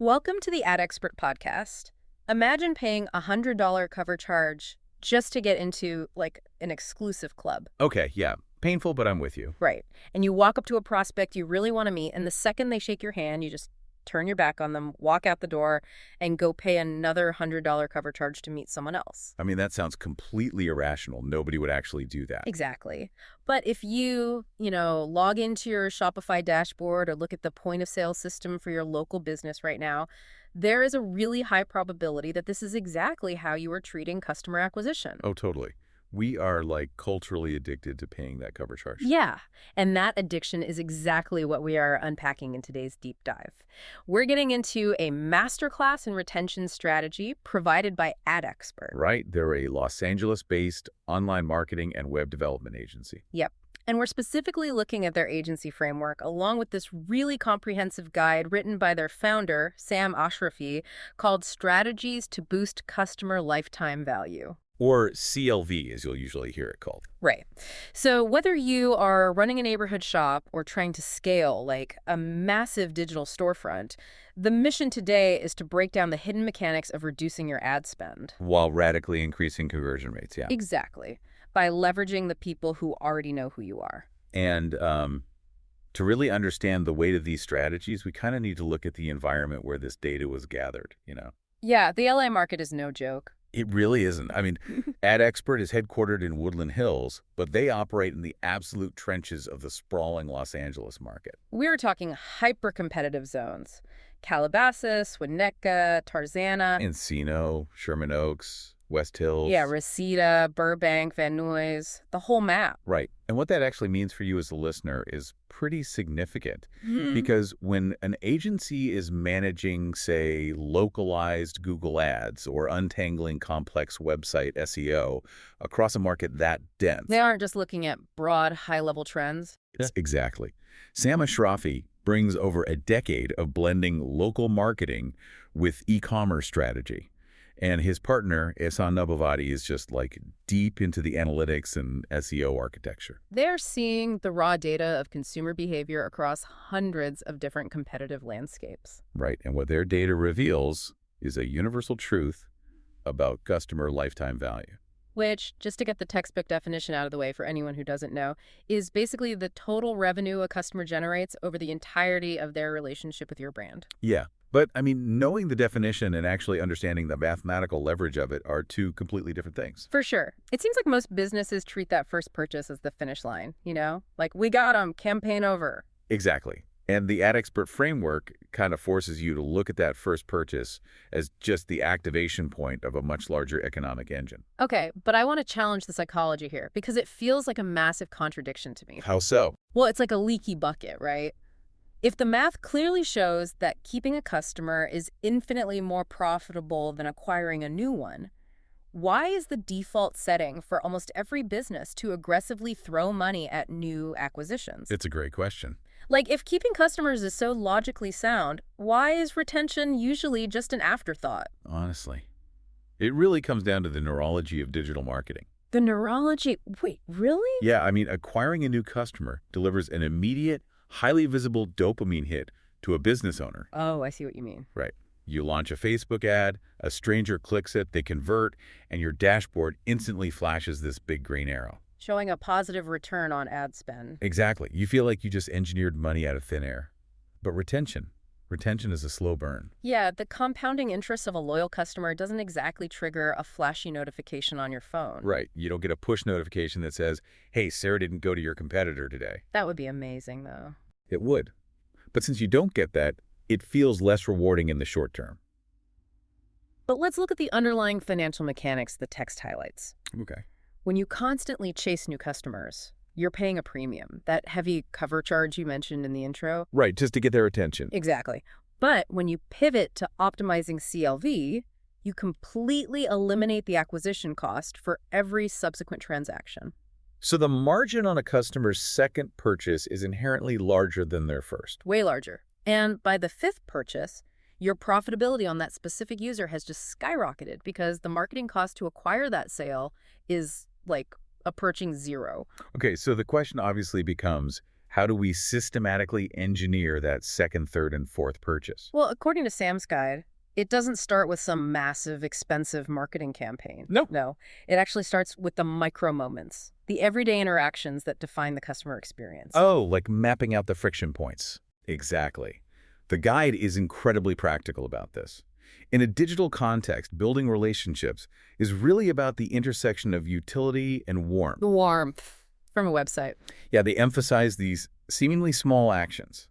Welcome to the Ad Expert podcast. Imagine paying a $100 cover charge just to get into, like, an exclusive club. Okay, yeah. Painful, but I'm with you. Right. And you walk up to a prospect you really want to meet, and the second they shake your hand, you just turn your back on them, walk out the door, and go pay another $100 cover charge to meet someone else. I mean, that sounds completely irrational. Nobody would actually do that. Exactly. But if you log into your Shopify dashboard or look at the point of sale system for your local business right now, there is a really high probability that this is exactly how you are treating customer acquisition. Oh, totally. We are like culturally addicted to paying that cover charge. Yeah, and that addiction is exactly what we are unpacking in today's deep dive. We're getting into a masterclass in retention strategy provided by Ad Expert. Right? They're a Los Angeles-based online marketing and web development agency. Yep. And we're specifically looking at their agency framework along with this really comprehensive guide written by their founder, Sam Ashrafi, called Strategies to Boost Customer Lifetime Value. Or CLV, as you'll usually hear it called. Right. So whether you are running a neighborhood shop or trying to scale like a massive digital storefront, the mission today is to break down the hidden mechanics of reducing your ad spend. While radically increasing conversion rates, yeah. Exactly. By leveraging the people who already know who you are. And to really understand the weight of these strategies, we kind of need to look at the environment where this data was gathered. Yeah, the LA market is no joke. It really isn't. I mean, Ad Expert is headquartered in Woodland Hills, but they operate in the absolute trenches of the sprawling Los Angeles market. We're talking hyper-competitive zones. Calabasas, Winnetka, Tarzana. Encino, Sherman Oaks, West Hills. Yeah, Reseda, Burbank, Van Nuys, the whole map. Right. And what that actually means for you as a listener is pretty significant because when an agency is managing, say, localized Google ads or untangling complex website SEO across a market that dense. They aren't just looking at broad, high-level trends. Exactly. Sam Ashrafi brings over a decade of blending local marketing with e-commerce strategy. And his partner, Ehsan Nabavadi, is just like deep into the analytics and SEO architecture. They're seeing the raw data of consumer behavior across hundreds of different competitive landscapes. Right. And what their data reveals is a universal truth about customer lifetime value. Which, just to get the textbook definition out of the way for anyone who doesn't know, is basically the total revenue a customer generates over the entirety of their relationship with your brand. Yeah. But, I mean, knowing the definition and actually understanding the mathematical leverage of it are two completely different things. For sure. It seems like most businesses treat that first purchase as the finish line, you know? Like, we got them, campaign over. Exactly. And the Ad Expert framework kind of forces you to look at that first purchase as just the activation point of a much larger economic engine. Okay, but I want to challenge the psychology here because it feels like a massive contradiction to me. How so? Well, it's like a leaky bucket, right? If the math clearly shows that keeping a customer is infinitely more profitable than acquiring a new one, why is the default setting for almost every business to aggressively throw money at new acquisitions? It's a great question. Like, if keeping customers is so logically sound, why is retention usually just an afterthought? Honestly, it really comes down to the neurology of digital marketing. The neurology? Wait, really? Yeah, I mean, acquiring a new customer delivers an immediate, highly visible dopamine hit to a business owner. Oh, I see what you mean. Right. You launch a Facebook ad, a stranger clicks it, they convert, and your dashboard instantly flashes this big green arrow. Showing a positive return on ad spend. Exactly. You feel like you just engineered money out of thin air. But retention is a slow burn. Yeah, the compounding interest of a loyal customer doesn't exactly trigger a flashy notification on your phone. Right. You don't get a push notification that says, hey, Sarah didn't go to your competitor today. That would be amazing, though. It would. But since you don't get that, it feels less rewarding in the short term. But let's look at the underlying financial mechanics the text highlights. Okay. When you constantly chase new customers, you're paying a premium, that heavy cover charge you mentioned in the intro. Right, just to get their attention. Exactly. But when you pivot to optimizing CLV, you completely eliminate the acquisition cost for every subsequent transaction. So the margin on a customer's second purchase is inherently larger than their first. Way larger. And by the fifth purchase, your profitability on that specific user has just skyrocketed because the marketing cost to acquire that sale is like approaching zero. Okay, so the question obviously becomes, How do we systematically engineer that second, third, and fourth purchase? Well, according to Sam's Guide, it doesn't start with some massive, expensive marketing campaign. No. No, it actually starts with the micro moments, the everyday interactions that define the customer experience. Oh, like mapping out the friction points. Exactly. The guide is incredibly practical about this. In a digital context, building relationships is really about the intersection of utility and warmth. The warmth from a website. Yeah, they emphasize these seemingly small actions,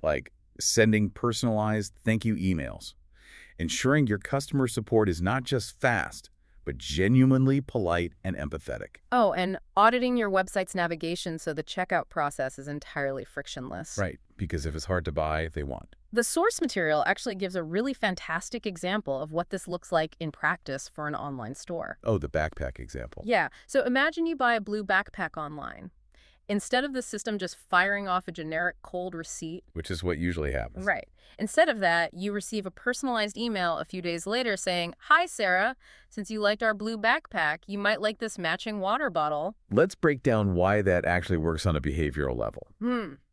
like sending personalized thank you emails, ensuring your customer support is not just fast, but genuinely polite and empathetic. Oh, and auditing your website's navigation so the checkout process is entirely frictionless. Right, because if it's hard to buy, they want. The source material actually gives a really fantastic example of what this looks like in practice for an online store. Oh, the backpack example. Yeah, so imagine you buy a blue backpack online. Instead of the system just firing off a generic cold receipt, Which is what usually happens. right. Instead of that, you receive a personalized email a few days later saying, "Hi, Sarah. Since you liked our blue backpack, you might like this matching water bottle." Let's break down why that actually works on a behavioral level.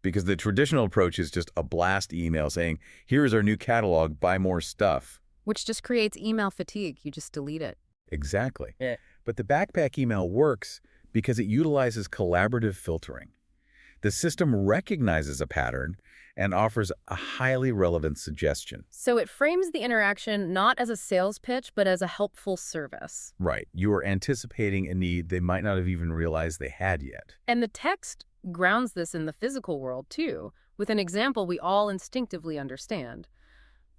Because the traditional approach is just a blast email saying, here's our new catalog, buy more stuff. Which just creates email fatigue. You just delete it. Exactly. Yeah. But the backpack email works because it utilizes collaborative filtering. The system recognizes a pattern and offers a highly relevant suggestion. So it frames the interaction not as a sales pitch, but as a helpful service. Right. You are anticipating a need they might not have even realized they had yet. And the text grounds this in the physical world, too, with an example we all instinctively understand.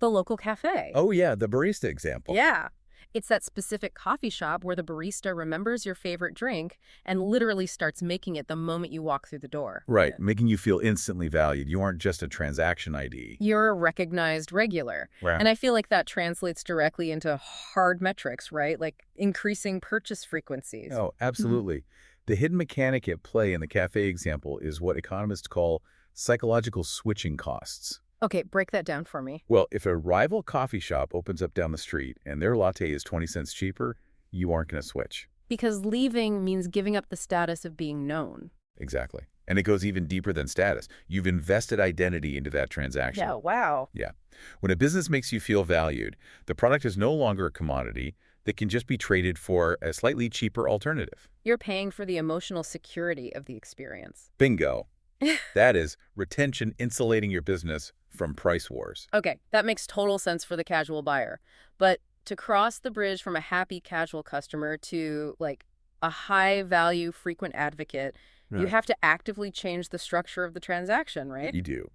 The local cafe. Oh, yeah, the barista example. Yeah. It's that specific coffee shop where the barista remembers your favorite drink and literally starts making it the moment you walk through the door. Right, making you feel instantly valued. You aren't just a transaction ID. You're a recognized regular. Right. And I feel like that translates directly into hard metrics, right? Like increasing purchase frequencies. Oh, absolutely. The hidden mechanic at play in the cafe example is what economists call psychological switching costs. Okay, break that down for me. Well, if a rival coffee shop opens up down the street and their latte is 20 cents cheaper, you aren't going to switch. Because leaving means giving up the status of being known. Exactly. And it goes even deeper than status. You've invested identity into that transaction. Yeah, wow. Yeah. When a business makes you feel valued, the product is no longer a commodity that can just be traded for a slightly cheaper alternative. You're paying for the emotional security of the experience. Bingo. That is retention insulating your business from price wars. Okay, that makes total sense for the casual buyer. But to cross the bridge from a happy casual customer to, like, a high-value frequent advocate, you have to actively change the structure of the transaction, right? You do.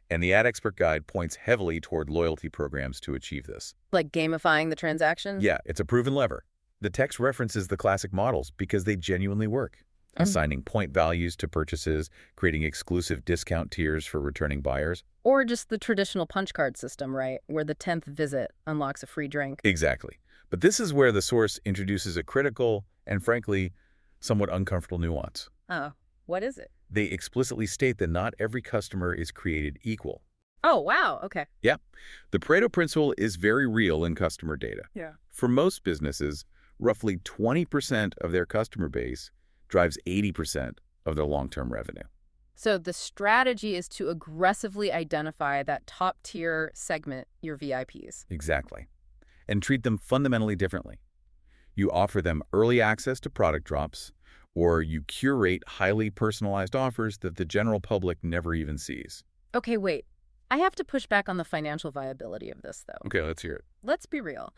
And the Ad Expert Guide points heavily toward loyalty programs to achieve this. Like gamifying the transaction? Yeah, it's a proven lever. The text references the classic models because they genuinely work. Assigning point values to purchases, creating exclusive discount tiers for returning buyers. Or just the traditional punch card system, right? Where the 10th visit unlocks a free drink. Exactly. But this is where the source introduces a critical and, frankly, somewhat uncomfortable nuance. Oh, what is it? They explicitly state that not every customer is created equal. Oh, wow. Okay. Yeah. The Pareto principle is very real in customer data. Yeah. For most businesses, roughly 20% of their customer base drives 80% of their long-term revenue. So the strategy is to aggressively identify that top-tier segment, your VIPs. Exactly. And treat them fundamentally differently. You offer them early access to product drops, or you curate highly personalized offers that the general public never even sees. Okay, wait. I have to push back on the financial viability of this, though. Okay, let's hear it. Let's be real.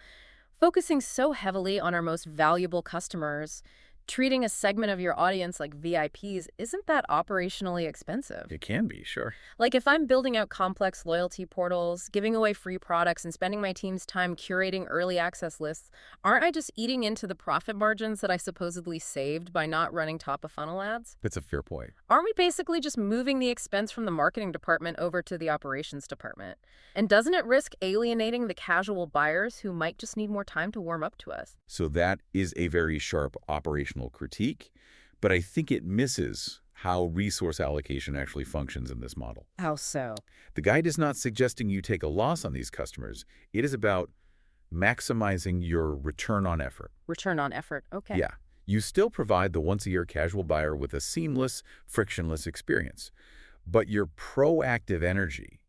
Focusing so heavily on our most valuable customers, treating a segment of your audience like VIPs, isn't that operationally expensive? It can be, sure. Like if I'm building out complex loyalty portals, giving away free products, and spending my team's time curating early access lists, aren't I just eating into the profit margins that I supposedly saved by not running top-of-funnel ads? That's a fair point. Aren't we basically just moving the expense from the marketing department over to the operations department? And doesn't it risk alienating the casual buyers who might just need more time to warm up to us? So that is a very sharp operational critique, but I think it misses how resource allocation actually functions in this model. How so? The guide is not suggesting you take a loss on these customers. It is about maximizing your return on effort. Return on effort, okay. Yeah. You still provide the once-a-year casual buyer with a seamless, frictionless experience, But your proactive energy,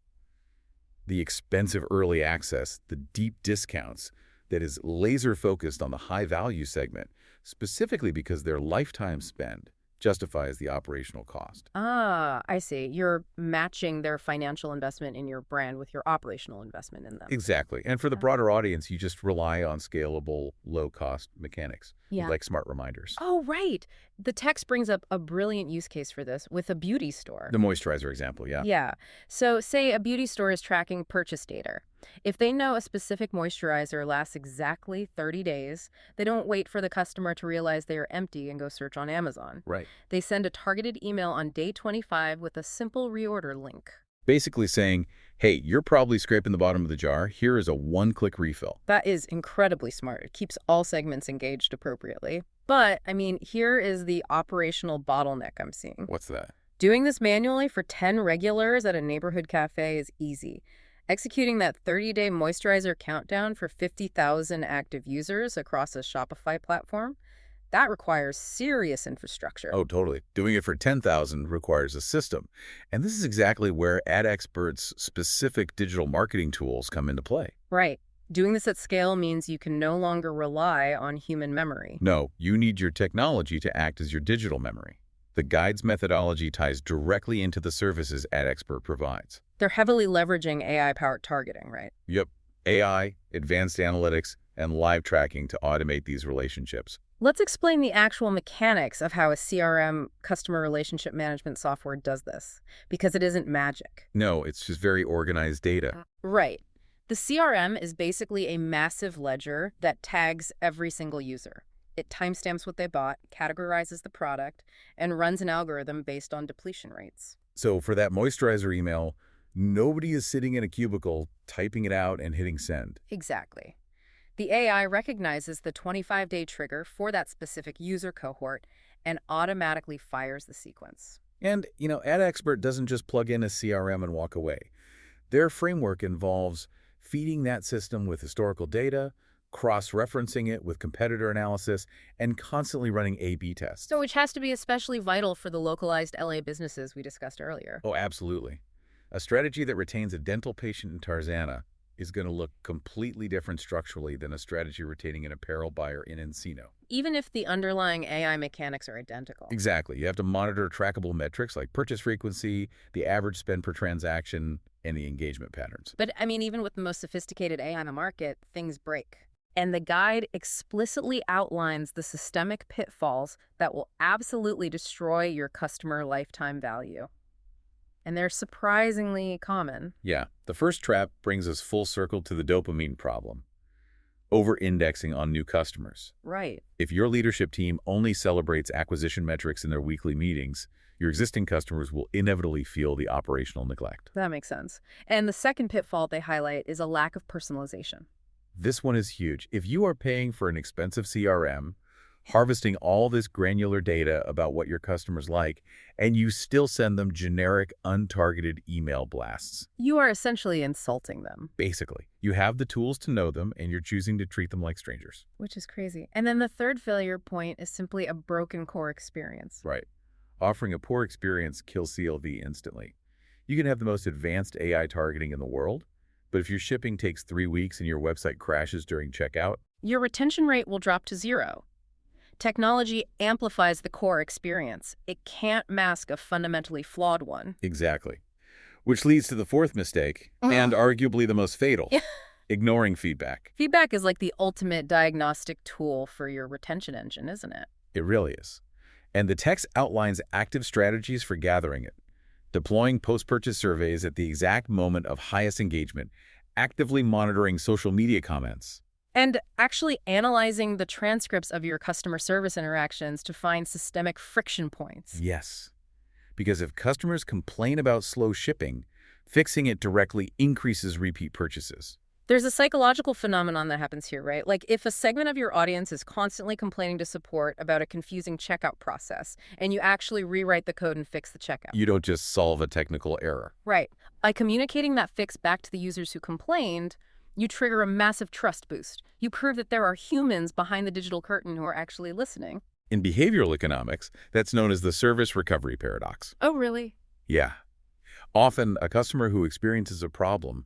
the expensive early access, the deep discounts that is laser focused on the high value segment, specifically because their lifetime spend justifies the operational cost. Ah, I see. You're matching their financial investment in your brand with your operational investment in them. Exactly. And for the broader audience, you just rely on scalable, low-cost mechanics, Yeah. like smart reminders. Oh, right. The text brings up a brilliant use case for this with a beauty store. The moisturizer example, yeah. Yeah. So, say a beauty store is tracking purchase data. If they know a specific moisturizer lasts exactly 30 days, they don't wait for the customer to realize they are empty and go search on Amazon. Right. They send a targeted email on day 25 with a simple reorder link. Basically saying, hey, you're probably scraping the bottom of the jar. Here is a one-click refill. That is incredibly smart. It keeps all segments engaged appropriately. But, I mean, here is the operational bottleneck I'm seeing. What's that? Doing this manually for 10 regulars at a neighborhood cafe is easy. Executing that 30-day moisturizer countdown for 50,000 active users across a Shopify platform, that requires serious infrastructure. Oh, totally. Doing it for 10,000 requires a system. And this is exactly where ad experts' specific digital marketing tools come into play. Right. Doing this at scale means you can no longer rely on human memory. No, you need your technology to act as your digital memory. The guide's methodology ties directly into the services ad expert provides. They're heavily leveraging AI-powered targeting, right? Yep. AI, advanced analytics, and live tracking to automate these relationships. Let's explain the actual mechanics of how a CRM, customer relationship management software, does this, because it isn't magic. No, it's just very organized data. Right. The CRM is basically a massive ledger that tags every single user. It timestamps what they bought, categorizes the product, and runs an algorithm based on depletion rates. So for that moisturizer email, nobody is sitting in a cubicle typing it out and hitting send. Exactly. The AI recognizes the 25-day trigger for that specific user cohort and automatically fires the sequence. And, Ad Expert doesn't just plug in a CRM and walk away. Their framework involves feeding that system with historical data, cross-referencing it with competitor analysis, and constantly running A/B tests. So which has to be especially vital for the localized LA businesses we discussed earlier. Oh, absolutely. A strategy that retains a dental patient in Tarzana is going to look completely different structurally than a strategy retaining an apparel buyer in Encino. Even if the underlying AI mechanics are identical. Exactly. You have to monitor trackable metrics like purchase frequency, the average spend per transaction, and the engagement patterns. But, I mean, even with the most sophisticated AI on the market, things break. And the guide explicitly outlines the systemic pitfalls that will absolutely destroy your customer lifetime value. And they're surprisingly common. Yeah, the first trap brings us full circle to the dopamine problem. Over-indexing on new customers. Right. If your leadership team only celebrates acquisition metrics in their weekly meetings, your existing customers will inevitably feel the operational neglect. That makes sense. And the second pitfall they highlight is a lack of personalization. This one is huge. If you are paying for an expensive CRM, harvesting all this granular data about what your customers like, and you still send them generic, untargeted email blasts. You are essentially insulting them. Basically, you have the tools to know them, and you're choosing to treat them like strangers. Which is crazy. And then the third failure point is simply a broken core experience. Right. Offering a poor experience kills CLV instantly. You can have the most advanced AI targeting in the world, but if your shipping takes 3 weeks and your website crashes during checkout, your retention rate will drop to 0. Technology amplifies the core experience. It can't mask a fundamentally flawed one. Exactly. Which leads to the fourth mistake, and arguably the most fatal, ignoring feedback. Feedback is like the ultimate diagnostic tool for your retention engine, isn't it? It really is. And the text outlines active strategies for gathering it, deploying post-purchase surveys at the exact moment of highest engagement, actively monitoring social media comments, and actually analyzing the transcripts of your customer service interactions to find systemic friction points. Yes. Because if customers complain about slow shipping, fixing it directly increases repeat purchases. There's a psychological phenomenon that happens here, right? Like if a segment of your audience is constantly complaining to support about a confusing checkout process, and you actually rewrite the code and fix the checkout. You don't just solve a technical error. Right. By communicating that fix back to the users who complained, you trigger a massive trust boost. You prove that there are humans behind the digital curtain who are actually listening. In behavioral economics, that's known as the service recovery paradox. Oh, really? Yeah. Often, a customer who experiences a problem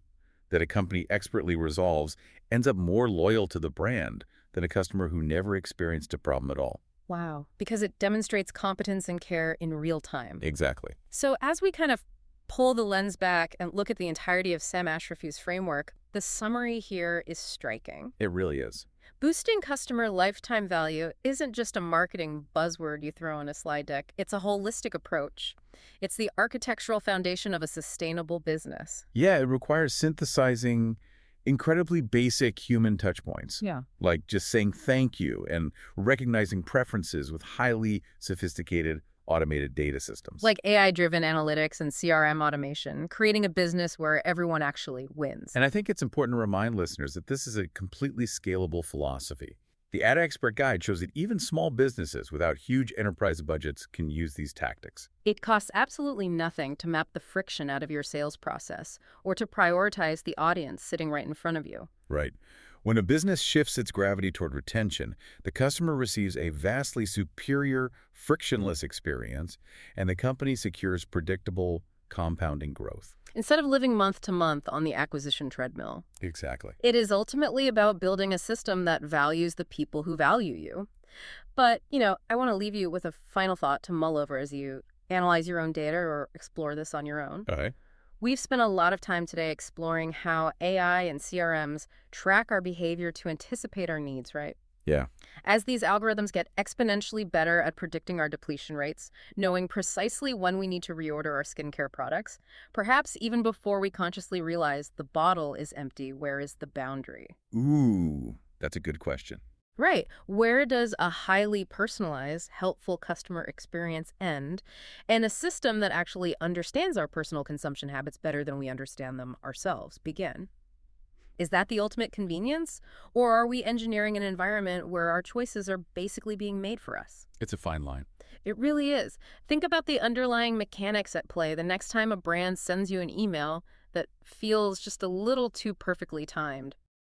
that a company expertly resolves ends up more loyal to the brand than a customer who never experienced a problem at all. Wow. Because it demonstrates competence and care in real time. Exactly. So as we kind of pull the lens back and look at the entirety of Sam Ashrafy's framework, the summary here is striking. It really is. Boosting customer lifetime value isn't just a marketing buzzword you throw on a slide deck. It's a holistic approach. It's the architectural foundation of a sustainable business. Yeah, it requires synthesizing incredibly basic human touch points, Yeah. like just saying thank you and recognizing preferences with highly sophisticated automated data systems. Like AI-driven analytics and CRM automation, creating a business where everyone actually wins. And I think it's important to remind listeners that this is a completely scalable philosophy. The Ad Expert Guide shows that even small businesses without huge enterprise budgets can use these tactics. It costs absolutely nothing to map the friction out of your sales process or to prioritize the audience sitting right in front of you. Right. When a business shifts its gravity toward retention, the customer receives a vastly superior, frictionless experience, and the company secures predictable, compounding growth. Instead of living month to month on the acquisition treadmill, Exactly. it is ultimately about building a system that values the people who value you. But, I want to leave you with a final thought to mull over as you analyze your own data or explore this on your own. All right. We've spent a lot of time today exploring how AI and CRMs track our behavior to anticipate our needs, right? Yeah. As these algorithms get exponentially better at predicting our depletion rates, knowing precisely when we need to reorder our skincare products, perhaps even before we consciously realize the bottle is empty, where is the boundary? Ooh, that's a good question. Right. Where does a highly personalized, helpful customer experience end, and a system that actually understands our personal consumption habits better than we understand them ourselves begin? Is that the ultimate convenience? Or are we engineering an environment where our choices are basically being made for us? It's a fine line. It really is. Think about the underlying mechanics at play the next time a brand sends you an email that feels just a little too perfectly timed.